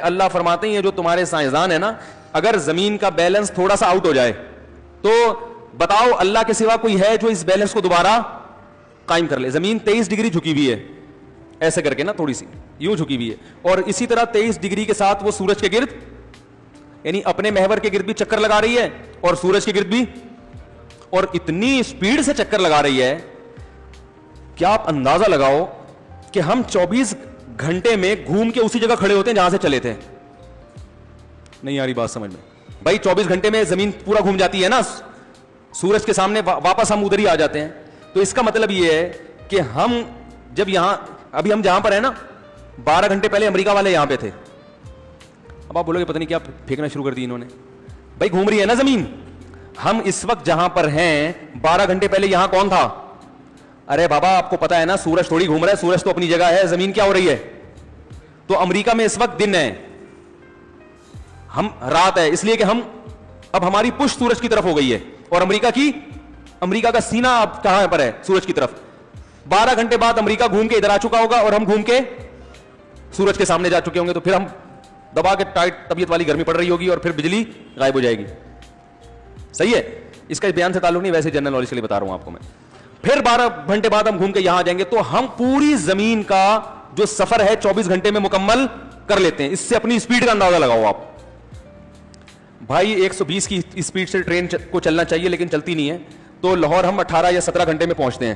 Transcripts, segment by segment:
اللہ فرماتے ہیں یہ جو تمہارے سائنسدان ہیں نا، اگر زمین کا بیلنس تھوڑا سا آؤٹ ہو جائے تو بتاؤ اللہ کے سوا کوئی ہے جو اس بیلنس کو دوبارہ قائم کر لے؟ زمین 23 ڈگری جھکی ہوئی ہے ایسے کر کے نا، تھوڑی سی یوں جھکی ہوئی ہے، اور اسی طرح 23 ڈگری کے ساتھ وہ سورج کے گرد، یعنی اپنے محور کے گرد بھی چکر لگا رہی ہے اور سورج کے گرد بھی، اور اتنی سپیڈ سے چکر لگا رہی ہے کیا آپ اندازہ لگاؤ کہ ہم 24 گھنٹے میں گھوم کے اسی جگہ کھڑے ہوتے ہیں جہاں سے چلے تھے۔ نہیں آ رہی بات سمجھ میں بھائی؟ 24 گھنٹے میں زمین پورا گھوم جاتی ہے نا سورج کے سامنے، واپس ہم ادھر ہی آ جاتے ہیں۔ تو اس کا مطلب یہ ہے کہ ہم جب یہاں، ابھی ہم جہاں پر ہیں نا، 12 گھنٹے پہلے امریکہ والے یہاں پہ تھے۔ اب آپ بولو گے پتہ نہیں کیا پھینکنا شروع کر دی انہوں نے، بھائی گھوم رہی ہے نا زمین۔ ہم اس وقت جہاں پر ہیں 12 گھنٹے پہلے یہاں کون تھا؟ ارے بابا آپ کو پتا ہے نا سورج تھوڑی گھوم رہا ہے، سورج تو اپنی جگہ ہے، زمین کیا ہو رہی ہے؟ تو امریکہ میں اس وقت دن ہے، ہم رات ہے، اس لیے کہ ہم اب ہماری پش سورج کی طرف ہو گئی ہے، اور امریکہ کا سینہ اب کہاں پر ہے؟ سورج کی طرف۔ 12 گھنٹے بعد امریکہ گھوم کے ادھر آ چکا ہوگا اور ہم گھوم کے سورج کے سامنے جا چکے ہوں گے، تو پھر ہم دبا کے ٹائٹ طبیعت والی گرمی پڑ رہی ہوگی اور پھر بجلی غائب ہو جائے گی۔ صحیح ہے؟ اس کا بیان سے تعلق نہیں، ویسے جنرل نالج کے لیے بتا رہا ہوں آپ کو میں۔ پھر 12 گھنٹے بعد ہم گھوم کے یہاں آ جائیں گے، تو ہم پوری زمین کا جو سفر ہے 24 گھنٹے میں مکمل کر لیتے ہیں۔ اس سے اپنی اسپیڈ کا اندازہ لگاؤ آپ۔ بھائی 120 کی اسپیڈ سے ٹرین کو چلنا چاہیے لیکن چلتی نہیں ہے، تو لاہور ہم 18 یا 17 گھنٹے میں پہنچتے ہیں،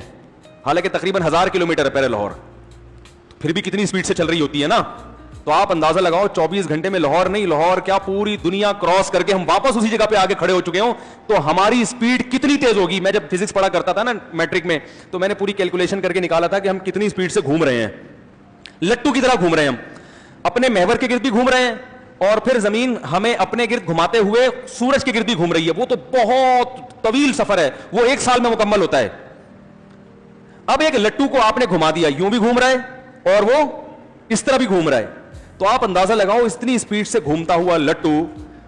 حالانکہ تقریباً 1000 کلومیٹر ہے پہلے لاہور، پھر بھی کتنی اسپیڈ سے چل رہی ہوتی ہے نا۔ تو آپ اندازہ لگاؤ 24 گھنٹے میں لاہور نہیں، لاہور کیا پوری دنیا کراس کر کے ہم واپس اسی جگہ پہ آگے کھڑے ہو چکے ہوں، تو ہماری اسپیڈ کتنی تیز ہوگی۔ میں جب فزکس پڑھا کرتا تھا نا میٹرک میں، تو میں نے پوری کیلکولیشن کر کے نکالا تھا کہ ہم کتنی اسپیڈ سے گھوم رہے ہیں، لٹو کی طرح گھوم رہے ہیں ہم، اپنے محور کے گرد بھی گھوم رہے ہیں، اور پھر زمین ہمیں اپنے گرد گھماتے ہوئے سورج کے گرد بھی گھوم رہی ہے۔ وہ تو بہت طویل سفر ہے، وہ 1 سال میں مکمل ہوتا ہے۔ اب ایک لٹو کو آپ نے گھما دیا، یوں بھی گھوم رہا ہے اور وہ اس طرح بھی گھوم رہا ہے، تو آپ اندازہ لگاؤ اتنی اسپیڈ سے گھومتا ہوا لٹو،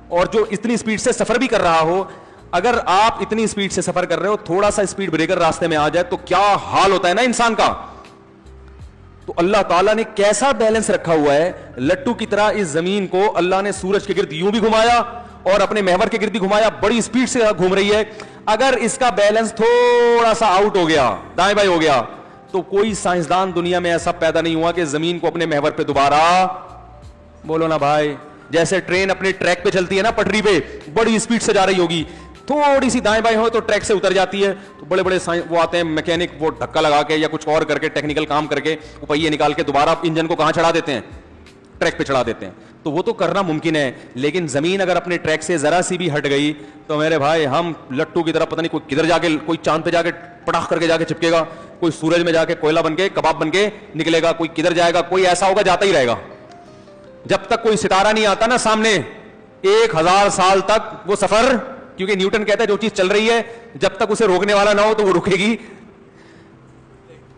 اور جو اتنی اسپیڈ سے سفر بھی کر رہا ہو، اگر آپ اتنی اسپیڈ سے سفر کر رہے ہو، تھوڑا سا اسپیڈ بریکر راستے میں آ جائے تو کیا حال ہوتا ہے نا انسان کا۔ تو اللہ تعالیٰ نے کیسا بیلنس رکھا ہوا ہے، لٹو کی طرح اس زمین کو اللہ نے سورج کے گرد یوں بھی گھمایا اور اپنے محور کے گرد بھی گھمایا، بڑی اسپیڈ سے گھوم رہی ہے۔ اگر اس کا بیلنس تھوڑا سا آؤٹ ہو گیا، دائیں بائیں ہو گیا، تو کوئی سائنسدان دنیا میں ایسا پیدا نہیں ہوا کہ زمین کو اپنے محور پہ دوبارہ، بولو نا بھائی، جیسے ٹرین اپنے ٹریک پہ چلتی ہے نا، پٹری پہ بڑی اسپیڈ سے جا رہی ہوگی، تھوڑی سی دائیں بائیں ہو تو ٹریک سے اتر جاتی ہے، تو بڑے بڑے وہ آتے ہیں میکینک، وہ دھکا لگا کے یا کچھ اور کر کے ٹیکنیکل کام کر کے وہ پہیے نکال کے دوبارہ انجن کو کہاں چڑھا دیتے ہیں؟ ٹریک پہ چڑھا دیتے ہیں۔ تو وہ تو کرنا ممکن ہے، لیکن زمین اگر اپنے ٹریک سے ذرا سی بھی ہٹ گئی تو میرے بھائی ہم لٹو کی طرح پتہ نہیں کوئی کدھر جا کے، کوئی چاند پہ جا کے پٹاخ کر کے جا کے چپکے گا، کوئی سورج میں جا کے کوئلہ بن کے کباب بن کے نکلے گا، کوئی کدھر جائے گا، کوئی ایسا ہوگا جاتا ہی رہے گا۔ جب تک کوئی ستارہ نہیں آتا نا سامنے، 1000 سال تک وہ سفر، کیونکہ نیوٹن کہتا ہے جو چیز چل رہی ہے جب تک اسے روکنے والا نہ ہو تو وہ رکے گی،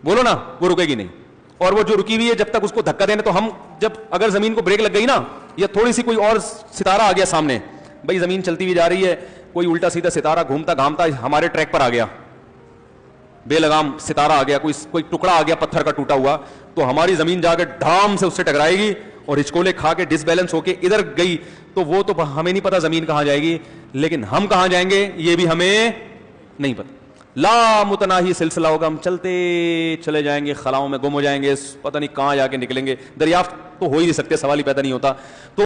بولو نا، وہ رکے گی نہیں۔ اور وہ جو رکی ہوئی ہے جب تک اس کو دھکا دینے، تو ہم جب اگر زمین کو بریک لگ گئی نا، یا تھوڑی سی کوئی اور ستارہ آ گیا سامنے، بھائی زمین چلتی ہوئی جا رہی ہے، کوئی الٹا سیدھا ستارہ گھومتا گھامتا ہمارے ٹریک پر آ گیا، بے لگام ستارہ آ گیا، کوئی ٹکڑا آ گیا پتھر کا ٹوٹا ہوا، تو ہماری زمین جا کے دھام سے اس سے ٹکرائے گی اور ہچکولے کھا کے ڈس بیلنس ہو کے ادھر گئی، تو وہ تو ہمیں نہیں پتا زمین کہاں جائے گی، لیکن ہم کہاں جائیں گے یہ بھی ہمیں نہیں پتا۔ لا متناہی سلسلہ ہوگا، ہم چلتے چلے جائیں گے، خلاؤں میں گم ہو جائیں گے، پتہ نہیں کہاں جا کے نکلیں گے، دریافت تو ہو ہی نہیں سکتے، سوال ہی پیدا نہیں ہوتا۔ تو